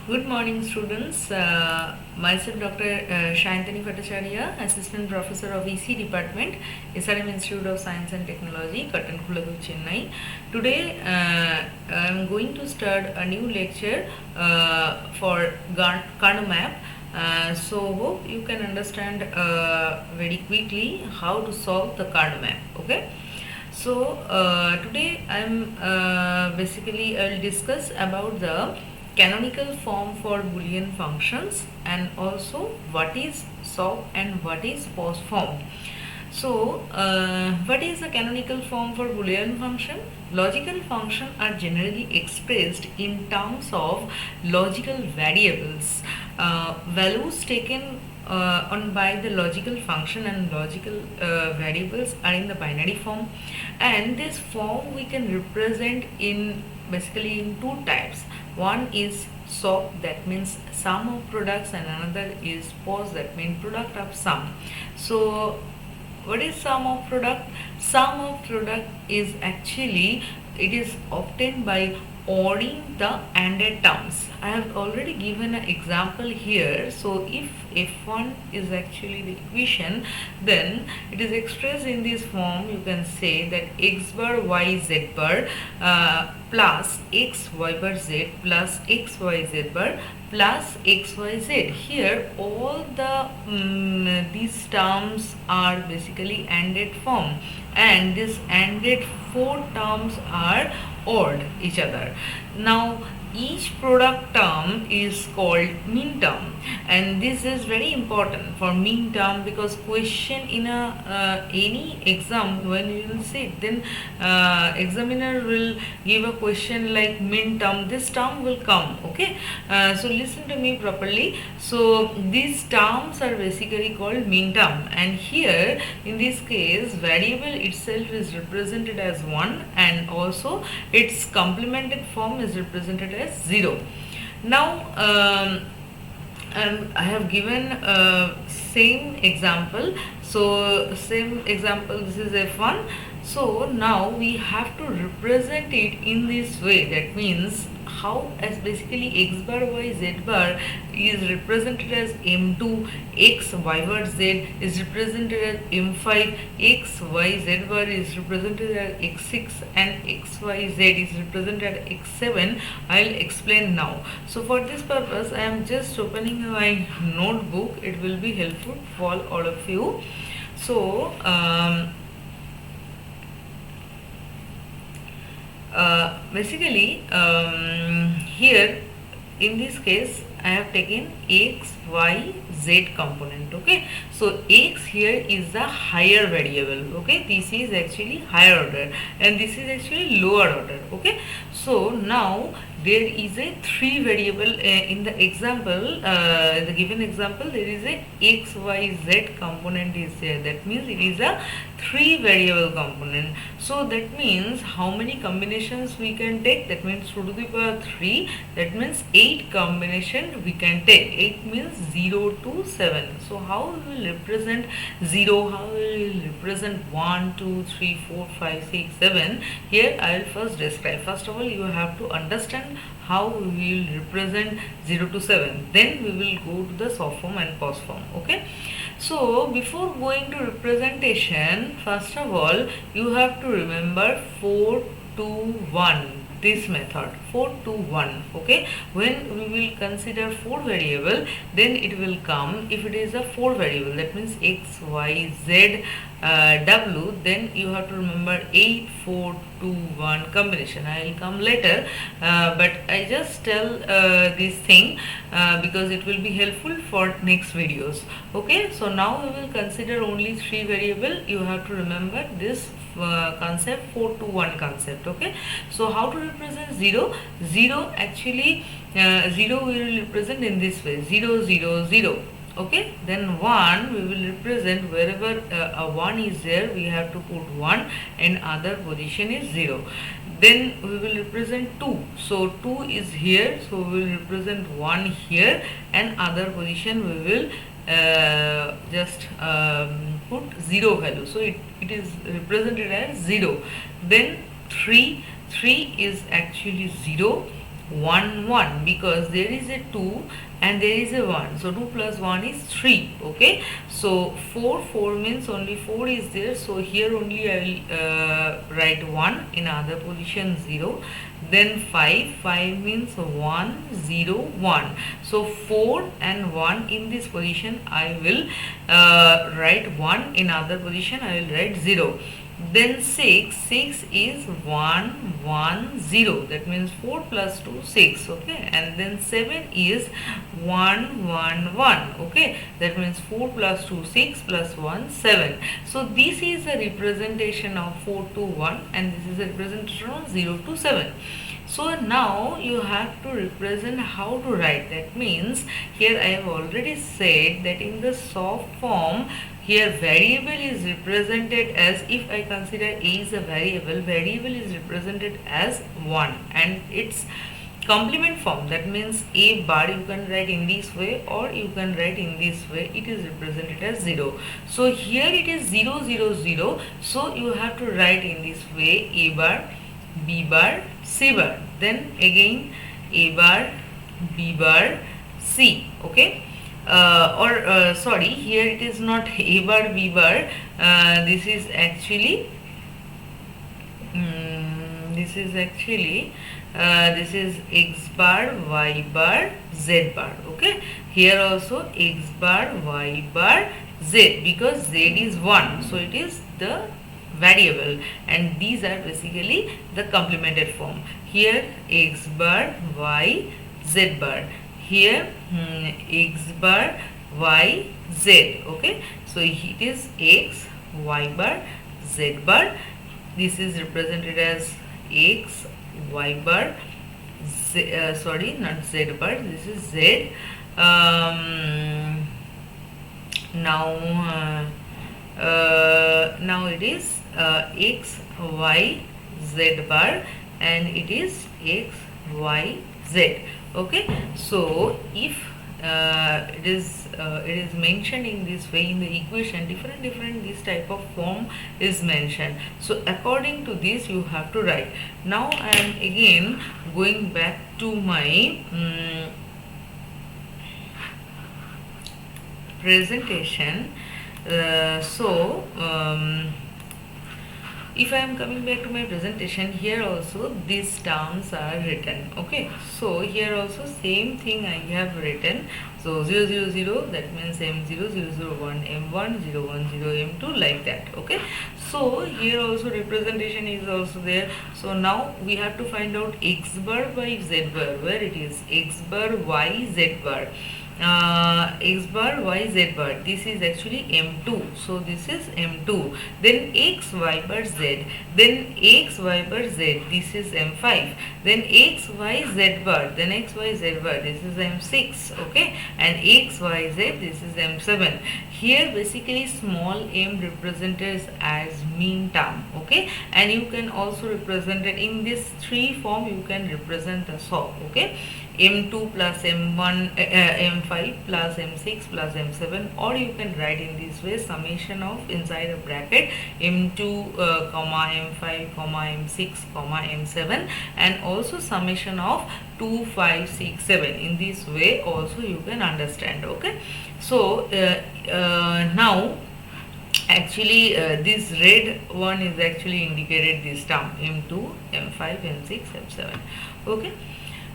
Good morning, students. Myself, Dr. Shantani Bhattacharya, Assistant Professor of EC Department, SRM Institute of Science and Technology, Kattankuladu, Chennai. Today, I am going to start a new lecture for Kanu map. So, hope you can understand very quickly how to solve the Kanu map. Okay. So today I'm basically I'll discuss about the canonical form for Boolean functions and also what is SOP and what is POS form. So what is the canonical form for Boolean function? Logical functions are generally expressed in terms of logical variables, values taken on by the logical function, and logical variables are in the binary form, and this form we can represent in basically in two types. One is SOP, that means sum of products, and another is POS, that means product of sum. So what is sum of product? Sum of product is actually it is obtained by ORing the ANDed terms. I have already given an example here. So if f1 is actually the equation, then it is expressed in this form. You can say that x bar y z bar plus x y bar z plus x y z bar plus xyz. Here all the these terms are basically ANDed form, and this ANDed four terms are ORed each other. Now each product term is called mean term, and this is very important for mean term, because question in a any exam, when you will sit, then examiner will give a question like mean term, this term will come. Okay, so listen to me properly. So these terms are basically called mean term, and here in this case variable itself is represented as 1, and also its complemented form is represented as 0. Now I have given same example. So same example, this is f1. So now we have to represent it in this way. That means how, as basically x bar y z bar is represented as m2, x y bar z is represented as m5, x y z bar is represented as x6, and x y z is represented as x7. I'll explain now. So for this purpose I am just opening my notebook. It will be helpful for all of you. So basically here in this case I have taken x, y, z component. Okay, so x here is the higher variable. Okay, this is actually higher order and this is actually lower order. Okay, so now there is a 3 variable in the example, the given example there is a x, y, z component is there. That means it is a 3 variable component. So that means how many combinations we can take? That means 2 to the power 3. That means 8 combination we can take. 8 means 0 to 7. So how we will represent 0? How we will represent 1, 2, 3, 4, 5, 6, 7? Here I will first describe. First of all, you have to understand how we will represent 0 to 7. Then we will go to the SOP form and POS form. Okay. So before going to representation, first of all you have to remember 4 to 1. This method 4 to 1. Okay, when we will consider 4 variable, then it will come, if it is a 4 variable, that means x, y, z, w, then you have to remember 8, 4, 2, 1 combination. I will come later, but I just tell this thing because it will be helpful for next videos. Okay, so now we will consider only 3 variable. You have to remember this concept, 4 to 1 concept. Okay, so how to represent 0? 0 actually 0 we will represent in this way, 0 0 0. Okay, then 1 we will represent wherever a 1 is there, we have to put 1 and other position is 0. Then we will represent 2. So 2 is here, so we will represent 1 here and other position we will just put 0 value. So it is represented as 0. Then 3 is actually 0 1 1 because there is a 2 and there is a 1, so 2 plus 1 is 3. Okay, so 4 means only 4 is there, so here only I will write 1, in other position 0. Then 5 means 1 0 1, so 4 and 1 in this position I will write 1, in other position I will write 0. Then 6 is 1 1 0, that means 4 plus 2 6. Okay, and then 7 is 1 1 1. Okay, that means 4 plus 2 6 plus 1 7. So this is a representation of 4 to 1 and this is a representation of 0 to 7. So now you have to represent how to write. That means here I have already said that in the soft form, here variable is represented as, if I consider a is a variable is represented as 1 and its complement form, that means a bar you can write in this way or you can write in this way, it is represented as 0. So here it is 0 0 0, so you have to write in this way a bar, b bar, c bar, then again a bar, b bar, c. Okay, sorry, here it is not a bar, b bar, this is actually this is x bar, y bar, z bar. Okay, here also x bar, y bar, z, because z is 1, so it is the variable and these are basically the complemented form. Here x bar, y, z bar, here x bar, y, z. Okay, so it is x, y bar, z bar. This is represented as x, y bar, z, sorry, not z bar, this is z. Now it is x, y, z bar and it is x, y, z. Okay, so if it is mentioned in this way in the equation, different this type of form is mentioned, so according to this you have to write. Now I am again going back to my presentation. If I am coming back to my presentation, here also these terms are written. Okay, so here also same thing I have written. So 0 0 0, that means m0 0 0 1 m1 0 1 0 m2, like that. Okay, so here also representation is also there. So now we have to find out x bar by z bar, where it is x bar, y, z bar. X bar, y, z bar, this is actually m2, so this is m2. Then x, y bar, z, then x, y bar, z, this is m5. Then x, y, z bar, then x, y, z bar, this is m6. Okay, and x, y, z, this is m7. Here basically small m represented as mean term. Okay, and you can also represent it in this 3 form, you can represent the SOP. Okay, m2 plus m1 m5 plus m6 plus m7, or you can write in this way, summation of inside a bracket m2 comma m5 comma m6 comma m7, and also summation of 2 5 6 7. In this way also you can understand. Okay, so now actually this red one is actually indicated this term m2 m5 m6 m7. Okay,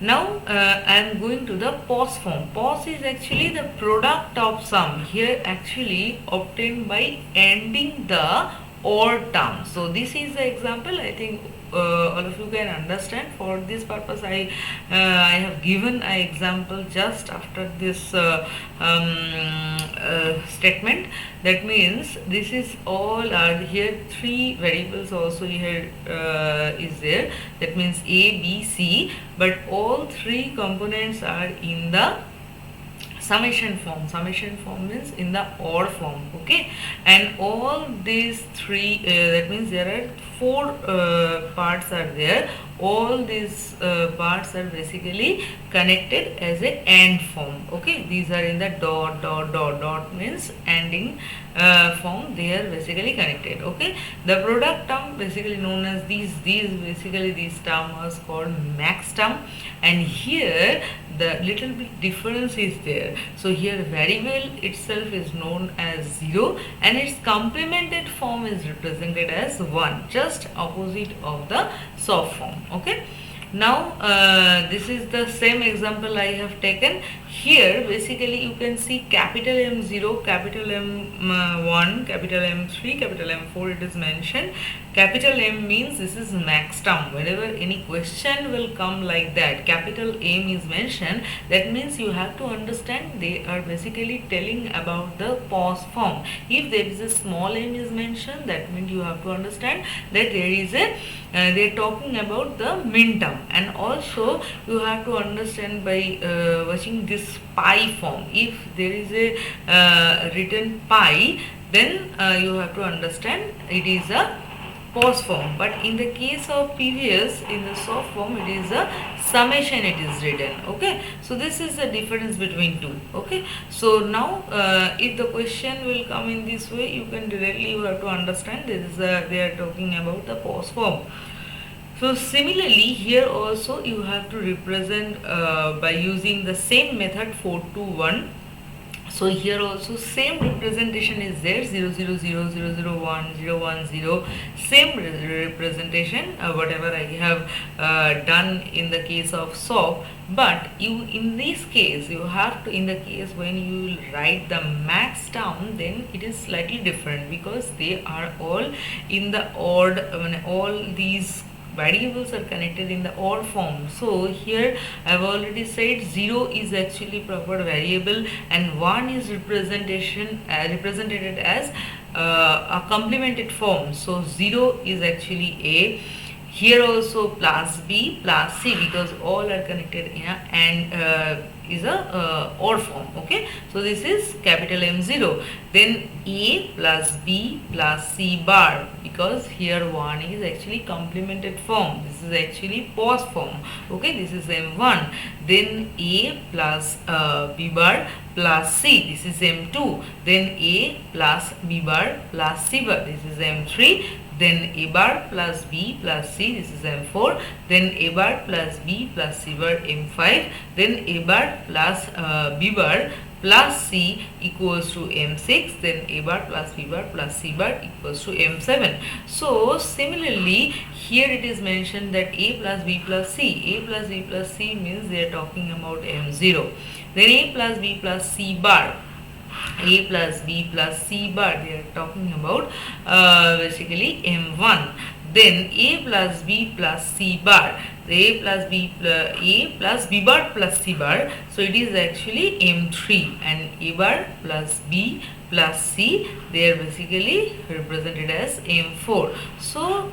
now I am going to the POS form. POS is actually the product of sum, here actually obtained by ending the OR term. So this is the example. I think all of you can understand. For this purpose I have given an example just after this statement. That means this is all are here, 3 variables also here is there, that means A, B, C, but all 3 components are in the Summation form means in the odd form, okay. And all these three, that means there are four parts are there. All these parts are basically connected as a AND form, okay. These are in the dot means ANDing form. They are basically connected, okay. The product term basically known as these basically these term was called max term, and here the little bit difference is there. So here variable itself is known as 0 and its complemented form is represented as 1, just opposite of the soft form, okay. Now this is the same example I have taken. Here basically you can see capital M0, capital M1, capital M3, capital M4 it is mentioned. Capital M means this is max term. Whenever any question will come like that, capital M is mentioned, that means you have to understand they are basically telling about the pause form. If there is a small m is mentioned, that means you have to understand that there is a they are talking about the min term. And also you have to understand by watching this pi form. If there is a written pi, then you have to understand it is a pause form. But in the case of previous, in the soft form, it is a summation it is written, okay. So this is the difference between two, okay. So now if the question will come in this way, you can directly you have to understand this is they are talking about the pause form. So similarly here also you have to represent by using the same method 4 to 1. So here also same representation is there, 0 0 0 0 0 1 0 1 0, same representation whatever I have done in the case of SOP. But you in this case you have to, in the case when you write the max term, then it is slightly different because they are all in the odd, all these variables are connected in the odd form. So here I have already said 0 is actually proper variable and 1 is represented as a complemented form. So 0 is actually A. Here also plus B plus C, because all are connected in a and is a odd form, okay. So this is capital M0. Then A plus B plus C bar, because here 1 is actually complemented form. This is actually pause form, okay. This is M1. Then A plus B bar plus C, this is M2. Then A plus B bar plus C bar, this is M3. Then A bar plus B plus C, this is M4. Then A bar plus B plus C bar, M5. Then A bar plus B bar plus C equals to M6. Then A bar plus B bar plus C bar equals to M7. So similarly here it is mentioned that A plus B plus C. A plus B plus C means they are talking about M0. Then A plus B plus C bar. A plus B plus C bar, they are talking about basically M1. Then A plus B plus C bar, A plus B bar plus C bar, so it is actually M3. And A bar plus B plus C, they are basically represented as M4. So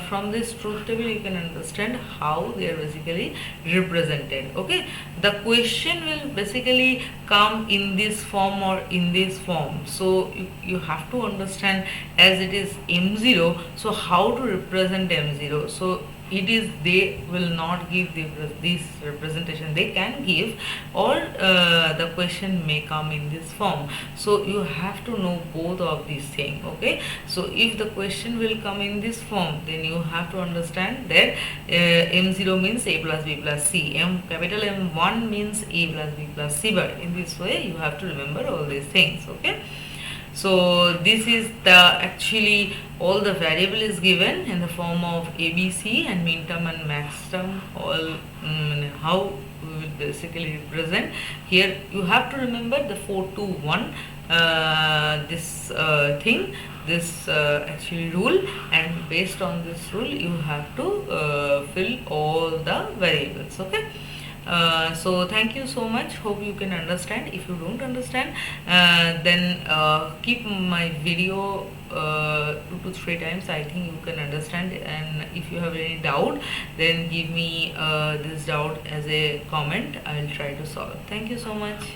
from this truth table you can understand how they are basically represented, okay. The question will basically come in this form or in this form. So you have to understand, as it is M0, so how to represent M0. So it is, they will not give this representation, they can give, or the question may come in this form. So you have to know both of these things, okay. So if the question will come in this form, then you have to understand that M0 means A plus B plus C, capital M1 means A plus B plus C bar. In this way you have to remember all these things, okay. So this is the actually all the variable is given in the form of ABC and min term and max term, all how we will basically represent. Here you have to remember the 4 to 1 this thing, this actually rule, and based on this rule you have to fill all the variables, okay. So thank you so much, hope you can understand. If you don't understand, then keep my video 2 to 3 times, I think you can understand. And if you have any doubt, then give me this doubt as a comment, I will try to solve. Thank you so much.